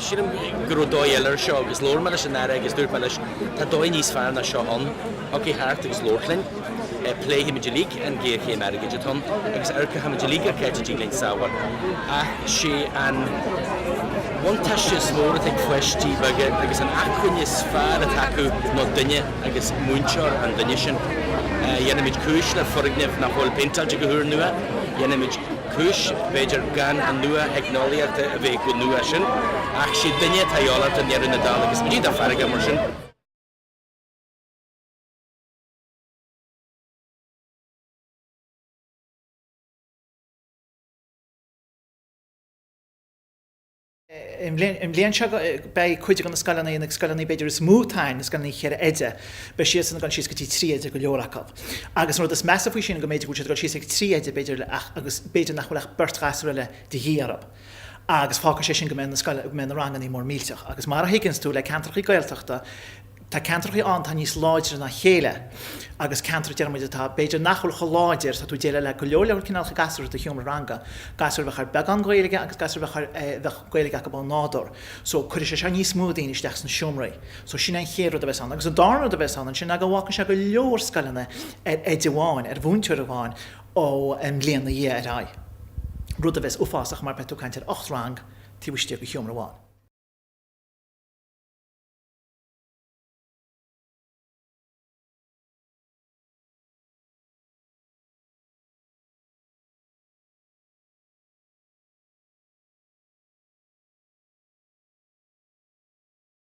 Sím gur dóéiler seo agus lór me sin agus dúirt me leis tá dói níos fear na seo an ag í háart agus lórlinn pléhi meid líg an géir ché mar aige ton agus arca ha meid líg ar ceid díglinn sáhar a sé an Wantaiste smór ag fuistí bage agus an acuine sfar a taú nó duine agus múnseir an duine sin. Dhéana meid cúis le forigneamh na hol pintalte go thuair nua, dhéana meid cúis beidir gan an nua heagnálaíochta a bheith go nua sin, ach sé duine taolalat an Ionadaithe agus míad a farige mar sin. Im bblion seo bei chuide an na Scoileanna ag Scoileanna beidir is mútáin na Scoileanna chéar aide be si san gan síos go tí tríide go leorachab. Agus nó is measa faoi sin go méidir go síos ag tríide beidir agus beidir nach bhfuil beartaithe de hiarab. Agus fácha sé sin go na rangan í mór mílteach. Agus mar a higgins tú le Ionadaithe Gaeltachta tá cantrachaí an tá níos láidir na chéile agus cantra dearmid atá beidir nachhfuil choláidir tá tú déile le go leorleabhar cinálcha gasú a hiúmar ranga, gasú bheith beag an Gaeilge agus gasú bheith Gaeilge go bá nádor. So chuir sé se níos smúd daoine isteach san siúmraí. So sin an chéadú a bheith an, agus an darnú a bheith an sin a go bhhacan se go leor Scoileanna bháin bhúntear a bháin ó bliana na dhé ar ai. Rud a bheith uafásach mar pe tú caiintear 8 rang tíhuiiste go hiúmar bháin.